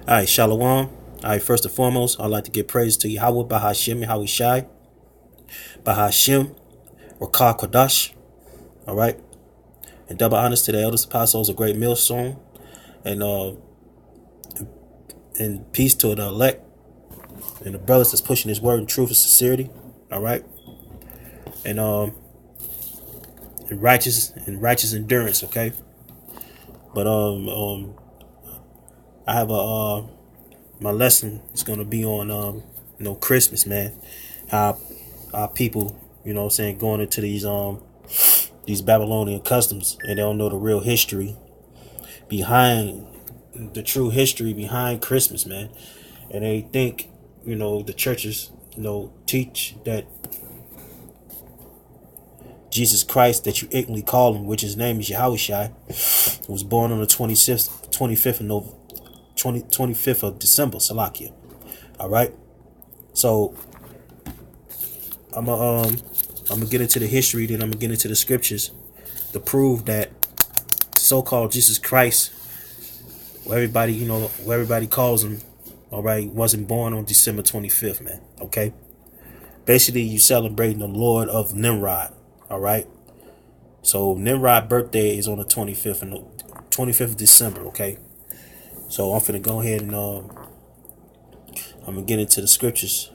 All right, Shalom. All right, first and foremost, I'd like to give praise to Yahweh, Bahashim, Yahweh Shai, Bahashim, Rakah Kodash. All right, and double honors to the elders, apostles, a great millstone, and and peace to the elect and the brothers that's pushing His word in truth and sincerity. All right, and righteous endurance. Okay, but I have a my lesson is gonna be on Christmas, man. How our people, what I'm saying, going into these Babylonian customs, and they don't know the real history behind the true history behind Christmas, man. And they think, the churches, teach that Jesus Christ, that you ignorantly call him, which his name is Yahushua, was born on the 25th of December, Salakia. All right. So I'm gonna get into the history, then I'm gonna get into the scriptures to prove that so-called Jesus Christ, where everybody calls him, all right, wasn't born on December 25th, man. Okay. Basically, you celebrating the Lord of Nimrod. All right. So Nimrod's birthday is on the 25th of December. Okay. So I'm finna go ahead and I'm gonna get into the scriptures.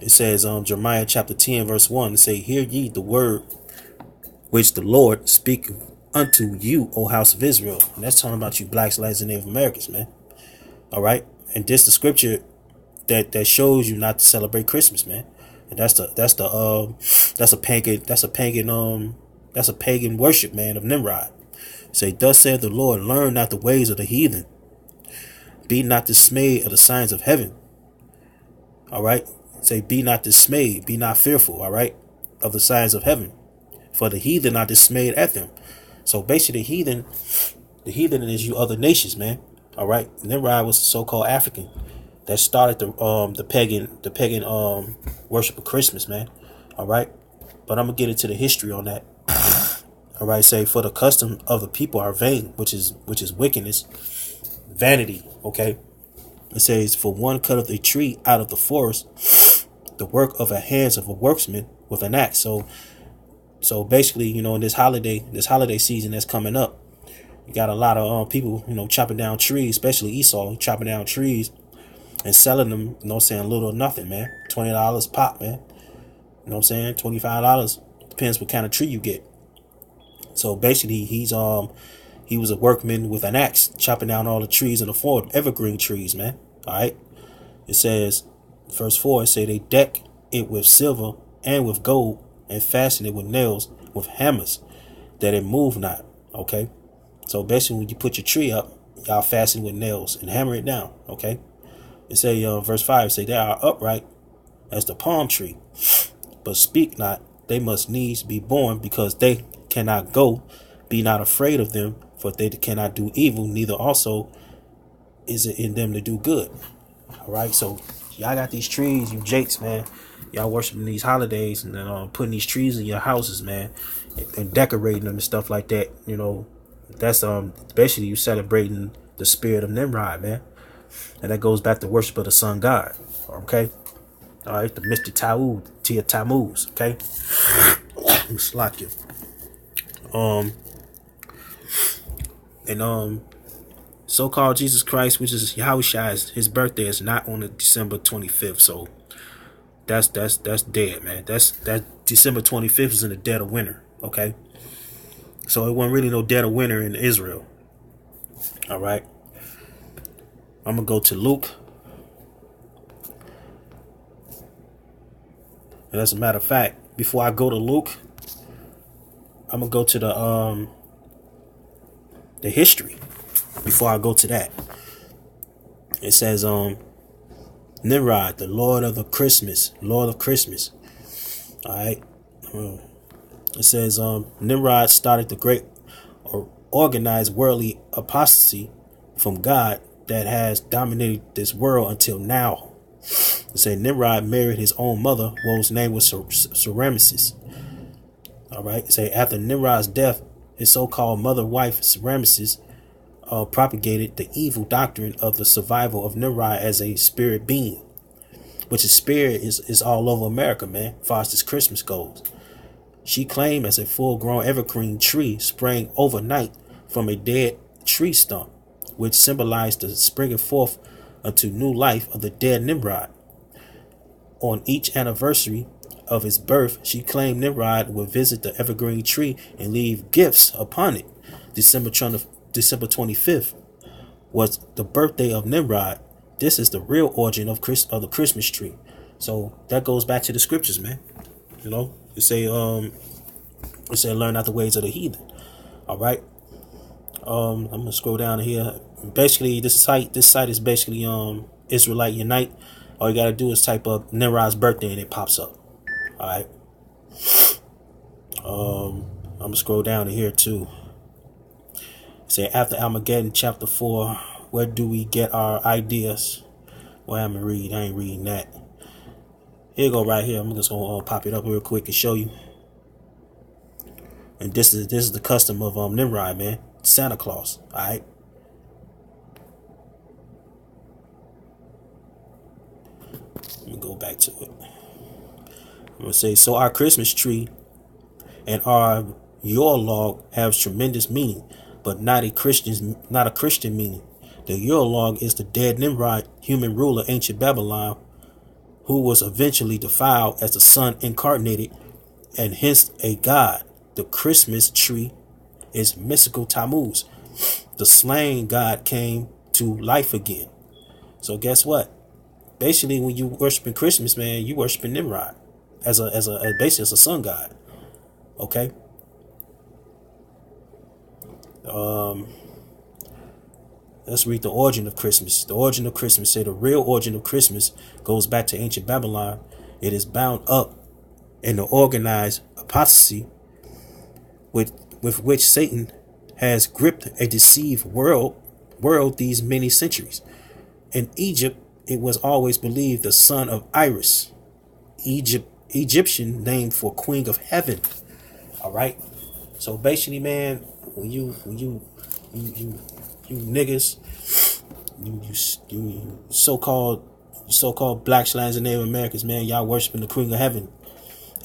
It says Jeremiah chapter 10 verse 1. It say, "Hear ye the word which the Lord speaketh unto you, O house of Israel." And that's talking about you blacks, Latinx, and Native Americans, man. All right. And this the scripture that shows you not to celebrate Christmas, man. And that's a pagan worship, man, of Nimrod. Say, "Thus saith the Lord, learn not the ways of the heathen. Be not dismayed at the signs of heaven." All right. Say, "Be not dismayed, be not fearful," all right, "of the signs of heaven. For the heathen are dismayed at them." So basically the heathen is you other nations, man. All right. Nimrod was so-called African that started the pagan worship of Christmas, man. All right. But I'm gonna get into the history on that. All right. Say, "For the custom of the people are vain," which is wickedness, vanity. Okay. It says, "For one cutteth a tree out of the forest, the work of the hands of a worksman with an axe." So basically, in this holiday season that's coming up, you got a lot of people, chopping down trees, especially Esau, chopping down trees and selling them, saying little or nothing, man. $20 pop, man. $25. Depends what kind of tree you get. So basically, he was a workman with an axe, chopping down all the trees in the forest, evergreen trees, man. All right. It says, verse 4, it say, "They deck it with silver and with gold, and fasten it with nails, with hammers, that it move not." Okay. So basically, when you put your tree up, y'all fasten it with nails and hammer it down. Okay. It say, verse 5, say, "They are upright as the palm tree, but speak not. They must needs be born, because they cannot go. Be not afraid of them, for they cannot do evil, neither also is it in them to do good." All right. So y'all got these trees, you jakes, man. Y'all worshiping these holidays and then putting these trees in your houses, man, and decorating them and stuff like that. That's basically you celebrating the spirit of Nimrod, man. And that goes back to worship of the sun god. Okay. All right. The Mr. Tia Tammuz. Okay. Slack you. And so-called Jesus Christ, which is Yahushua, his birthday is not on the December 25th. So that's dead, man. That December 25th is in the dead of winter. Okay. So it wasn't really no dead of winter in Israel. All right. I'm gonna go to Luke. And as a matter of fact, before I go to Luke, I'm gonna go to the history. Before I go to that, it says Nimrod, the Lord of Christmas. All right. It says Nimrod started the great or organized worldly apostasy from God that has dominated this world until now. It said Nimrod married his own mother, whose name was Semiramis. All right. It say after Nimrod's death, his so-called mother wife Semiramis propagated the evil doctrine of the survival of Nimrod as a spirit being, which is spirit is all over America, man, as far as this Christmas goes. She claimed as a full-grown evergreen tree sprang overnight from a dead tree stump, which symbolized the springing forth unto new life of the dead Nimrod. On each anniversary of his birth, she claimed Nimrod would visit the evergreen tree and leave gifts upon it. December 25th was the birthday of Nimrod. This is the real origin of the Christmas tree. So that goes back to the scriptures, man. You know, it say learn not the ways of the heathen. All right. I'm gonna scroll down here. Basically, this site is basically Israelite Unite. All you gotta do is type up Nimrod's birthday and it pops up. All right. I'm gonna scroll down to here too. Say after Armageddon, chapter 4. Where do we get our ideas? Well, I'm gonna read. I ain't reading that. Here you go, right here. I'm just gonna pop it up real quick and show you. And this is the custom of Nimrod, man. Santa Claus. All right. Let me go back to it. I'm gonna say, so our Christmas tree and our Yule log have tremendous meaning, but not a Christian meaning. The Yule log is the dead Nimrod, human ruler, ancient Babylon, who was eventually defiled as the Son incarnated and hence a god. The Christmas tree is mystical Tammuz. The slain god came to life again. So guess what? Basically, when you worshiping Christmas, man, you worshiping Nimrod as basically as a sun god. Okay. Let's read the origin of Christmas. The origin of Christmas. Say the real origin of Christmas goes back to ancient Babylon. It is bound up in the organized apostasy with which Satan has gripped a deceived world these many centuries. In Egypt, it was always believed the son of Iris, Egyptian name for Queen of Heaven. All right. So basically, man, when you niggas, you so-called blacks, lands, and Native Americans, man, y'all worshiping the Queen of Heaven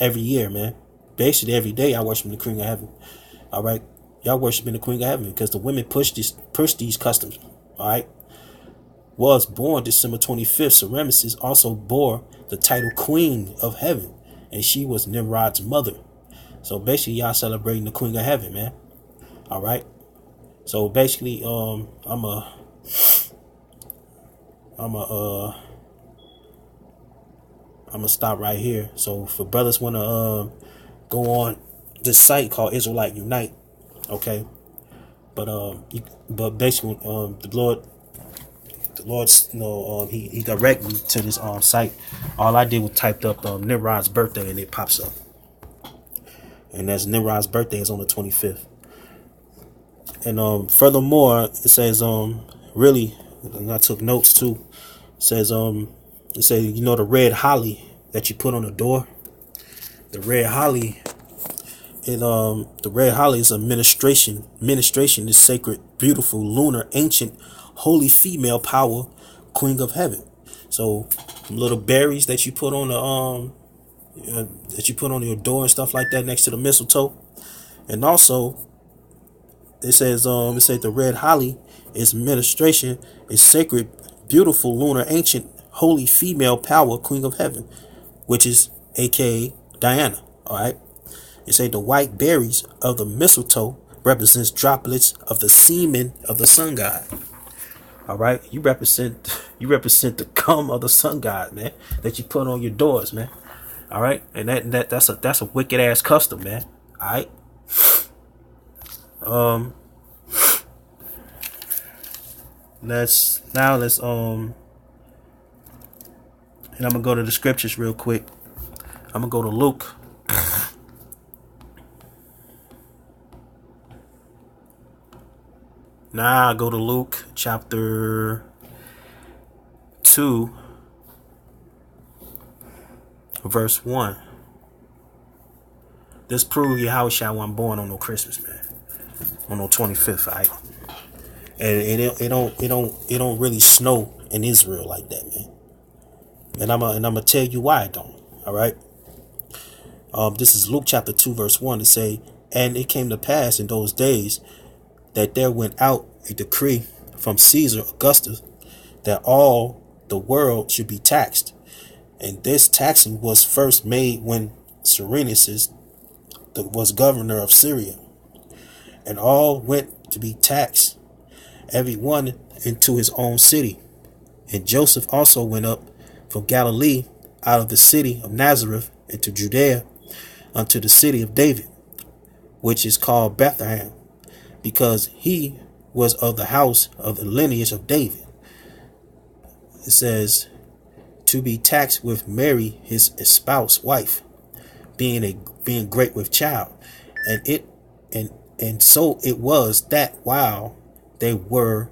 every year, man. Basically, every day y'all worshiping the Queen of Heaven. All right, y'all worshiping the Queen of Heaven because the women push these customs. All right, was born December 25th. Semiramis also bore the title Queen of Heaven, and she was Nimrod's mother. So basically, y'all celebrating the Queen of Heaven, man. All right. So basically, I'm gonna stop right here. So for brothers wanna go on this site called Israelite Unite, okay? But basically, the Lord, he directed me to this site. All I did was typed up Nimrod's birthday and it pops up. And that's Nimrod's birthday is on the 25th. And furthermore, it says really, and I took notes too. It says the red holly that you put on the door. The red holly, the red holly is a ministration. Ministration is sacred, beautiful, lunar, ancient, holy female power, Queen of Heaven. So little berries that you put on your door and stuff like that next to the mistletoe. And also it says the red holly is ministration, is sacred, beautiful, lunar, ancient, holy female power, Queen of Heaven, which is aka Diana. All right. It say the white berries of the mistletoe represents droplets of the semen of the sun god. All right, you represent the cum of the sun god, man, that you put on your doors, man. All right, and that's a wicked ass custom, man. All right. Let's and I'm gonna go to the scriptures real quick. I'm gonna go to Luke. Now I go to Luke chapter 2, verse 1. This proves Yahushua wasn't born on no Christmas, man. On no 25th, right? And it don't really snow in Israel like that, man. And I'm gonna tell you why it don't. All right. This is Luke chapter 2 verse 1 to say, and it came to pass in those days that there went out a decree from Caesar Augustus that all the world should be taxed. And this taxing was first made when Cyrenius was governor of Syria. And all went to be taxed, every one into his own city. And Joseph also went up from Galilee out of the city of Nazareth into Judea unto the city of David, which is called Bethlehem, because he was of the house of the lineage of David. It says, to be taxed with Mary his espoused wife, being great with child. And so it was that while they were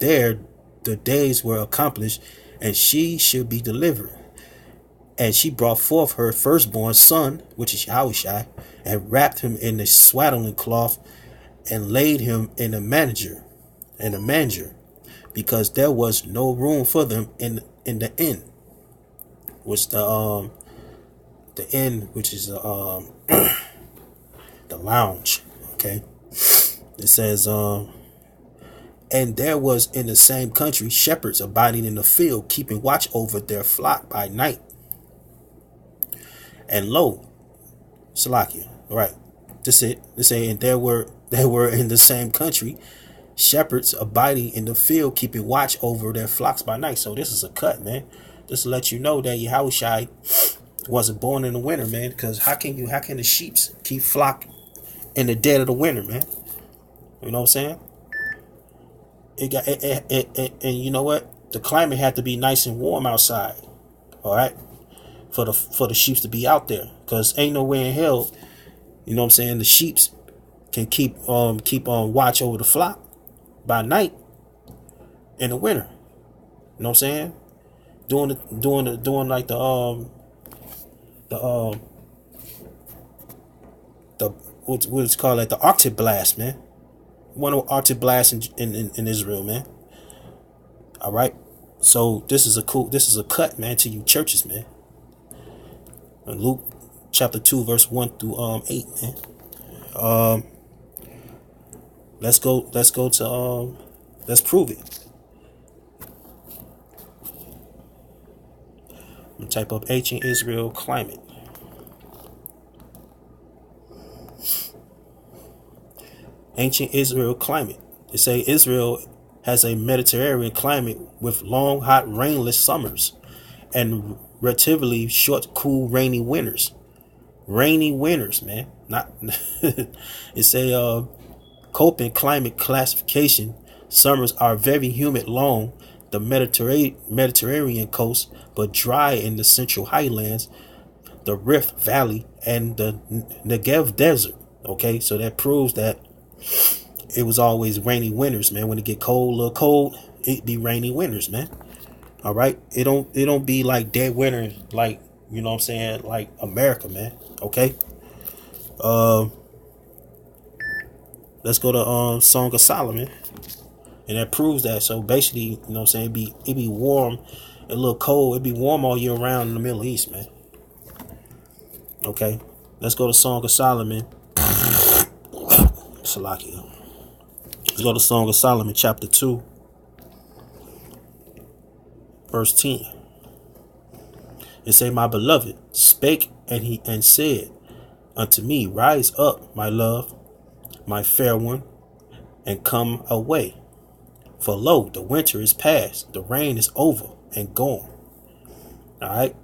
there, the days were accomplished, and she should be delivered. And she brought forth her firstborn son, which is Yahushua, and wrapped him in the swaddling cloth, and laid him in a manger, because there was no room for them in the inn, which the inn, which is the lounge. Okay, it says, and there was in the same country shepherds abiding in the field, keeping watch over their flock by night. And lo, Salakia, right? This it. They say, and there were in the same country shepherds abiding in the field, keeping watch over their flocks by night. So this is a cut, man. Just to let you know that Yahushua wasn't born in the winter, man. Because how can the sheep keep flock in the dead of the winter, man? You know what I'm saying? And you know what? The climate had to be nice and warm outside. All right, for the sheep to be out there, because ain't no way in hell, you know what I'm saying, the sheep can keep on watch over the flock by night in the winter. You know what I'm saying? Doing like the what's called, like the Arctic blast, man. One of the Arctic blasts in Israel, man. All right. So this is a cut, man, to you churches, man. Luke chapter 2 verse 1 through 8, man. Let's go to let's prove it. I'm gonna type up ancient Israel climate. Ancient Israel climate. They say Israel has a Mediterranean climate with long, hot, rainless summers and relatively short, cool, rainy winters. Rainy winters, man. Not it's a Köppen climate classification. Summers are very humid along the Mediterranean coast, but dry in the central highlands, the Rift Valley, and the Negev Desert. Okay, so that proves that it was always rainy winters, man. When it get cold, a little cold, it be rainy winters, man. All right, it don't be like dead winter, like, you know what I'm saying, like America, man. Okay. Let's go to Song of Solomon, and that proves that. So basically, you know what I'm saying, it be warm, a little cold. It be warm all year round in the Middle East, man. Okay, let's go to Song of Solomon. Salakia. Let's go to Song of Solomon, chapter 2, verse 10. It say, my beloved spake and said unto me, rise up, my love, my fair one, and come away. For lo, the winter is past, the rain is over and gone. All right.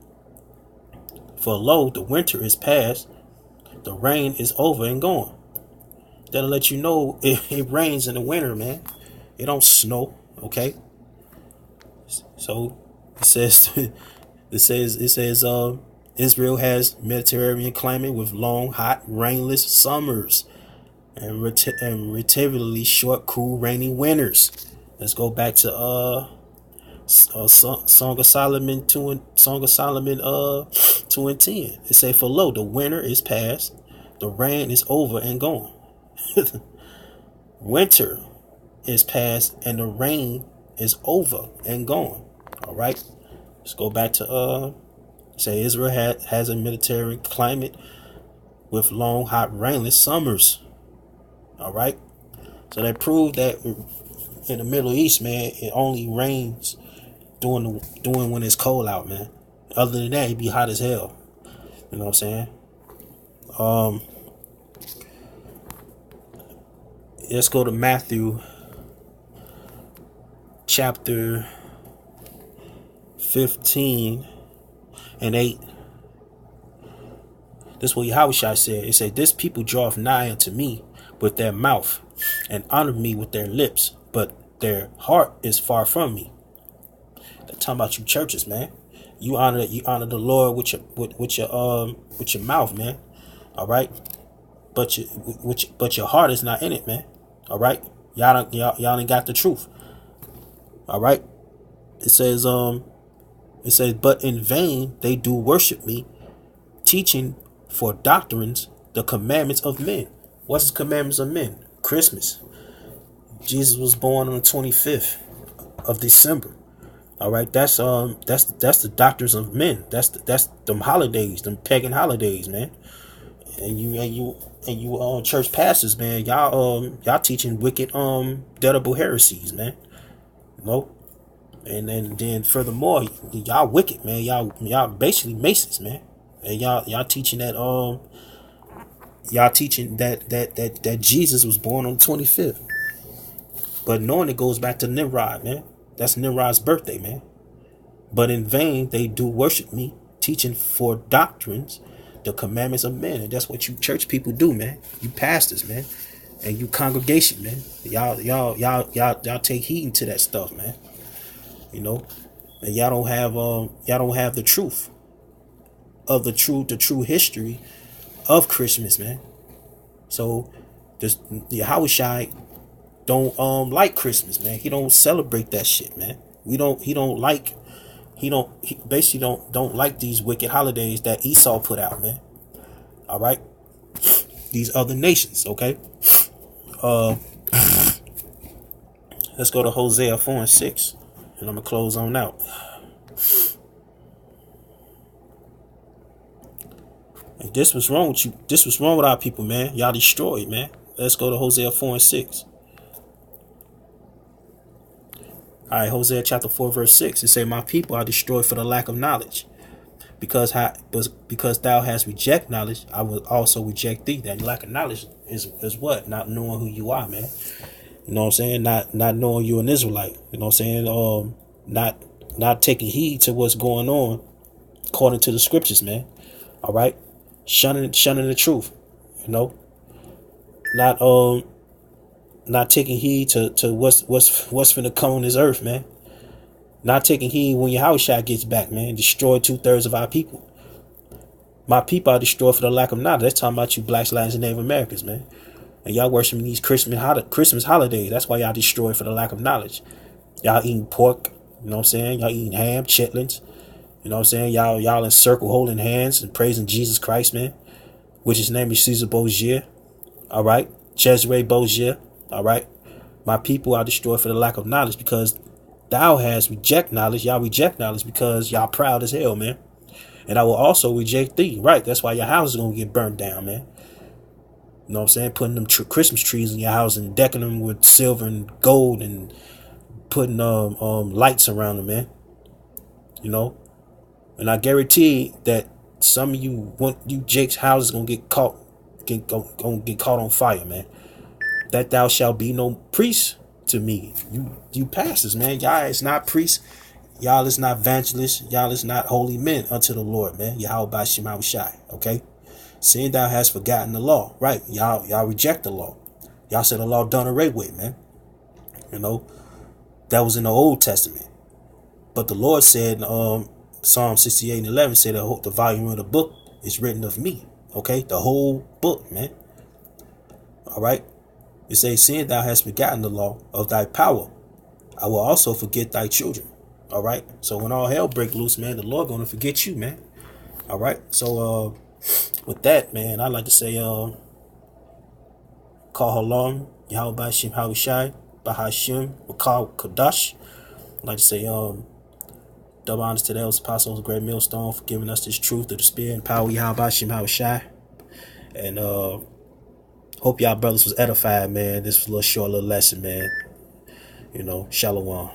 For lo, the winter is past, the rain is over and gone. That'll let you know it rains in the winter, man. It don't snow. Okay. So it says Israel has Mediterranean climate with long, hot, rainless summers and relatively short, cool, rainy winters. Let's go back to Song of Solomon 2 and 10. It say, for lo, the winter is past, the rain is over and gone. Winter is past and the rain is over and gone. All right. Let's go back to say Israel has a military climate with long, hot, rainless summers. All right. So that proved that in the Middle East, man, it only rains during when it's cold out, man. Other than that, it'd be hot as hell. You know what I'm saying? Let's go to Matthew chapter 15 and 8. This is what Yahushua said. It said, "This people draweth nigh unto me with their mouth, and honor me with their lips, but their heart is far from me." They're talking about you churches, man. You honor the Lord with your mouth, man. All right, but your heart is not in it, man. All right, y'all ain't got the truth. All right, it says but in vain they do worship me, teaching for doctrines the commandments of men. What's the commandments of men? Christmas. Jesus was born on the 25th of December. All right, that's the doctrines of men. That's them holidays, them pagan holidays, man. And you church pastors, man, y'all teaching wicked deadable heresies, man. You know? And then furthermore, y'all wicked, man. Y'all basically Masons, man. And y'all teaching that that Jesus was born on the 25th. But knowing it goes back to Nimrod, man. That's Nimrod's birthday, man. But in vain they do worship me, teaching for doctrines the commandments of men. And that's what you church people do, man. You pastors, man. And you congregation, man. Y'all take heed to that stuff, man. You know? And y'all don't have the truth of the true history of Christmas, man. So the Yahushua don't like Christmas, man. He don't celebrate that shit, man. He basically don't like these wicked holidays that Esau put out, man. All right, these other nations, okay. Let's go to Hosea 4 and 6, and I'm gonna close on out. And this was wrong with you. This was wrong with our people, man. Y'all destroyed, man. Let's go to Hosea 4 and 6. All right, Hosea chapter 4, verse 6. It say, "My people are destroyed for the lack of knowledge. Because thou hast rejected knowledge, I will also reject thee." That lack of knowledge is what? Not knowing who you are, man. You know what I'm saying? Not knowing you're an Israelite. You know what I'm saying? Not taking heed to what's going on according to the scriptures, man. All right? Shunning the truth. You know? Not taking heed to what's finna come on this earth, man. Not taking heed when your house shot gets back, man. Destroy 2/3 of our people. My people are destroyed for the lack of knowledge. That's talking about you blacks, Latins, and Native Americans, man. And y'all worshiping these Christmas holidays. That's why y'all destroyed for the lack of knowledge. Y'all eating pork, you know what I'm saying? Y'all eating ham, chitlins. You know what I'm saying? Y'all in circle holding hands and praising Jesus Christ, man. Which his name is Caesar Borgia. All right. Cesare Borgia. All right. My people are destroyed for the lack of knowledge because thou hast reject knowledge. Y'all reject knowledge because y'all proud as hell, man. And I will also reject thee. Right. That's why your house is going to get burned down, man. You know what I'm saying? Putting them Christmas trees in your house and decking them with silver and gold and putting lights around them, man. You know? And I guarantee that some of you Jake's house is going to get caught on fire, man. That thou shalt be no priest to me. You pastors, man. Y'all is not priests. Y'all is not evangelists. Y'all is not holy men unto the Lord, man. Yahweh Bashim Havushai. Okay? Seeing thou hast forgotten the law. Right. Y'all reject the law. Y'all said the law done away with, man. You know? That was in the Old Testament. But the Lord said, Psalm 68 and 11 said that the volume of the book is written of me. Okay? The whole book, man. All right? It says, seeing thou hast forgotten the law of thy power, I will also forget thy children. All right. So when all hell break loose, man, the Lord gonna forget you, man. All right. So with that, man, I'd like to say call Halam, Yahweh Bashim Havushai. Bahashim Wakal Kadash. I'd like to say double honors to the elders, apostles, great millstone, for giving us this truth of the spirit and power. Yahabashim Hawashai. And hope y'all brothers was edified, man. This was a little short little lesson, man. Shalom.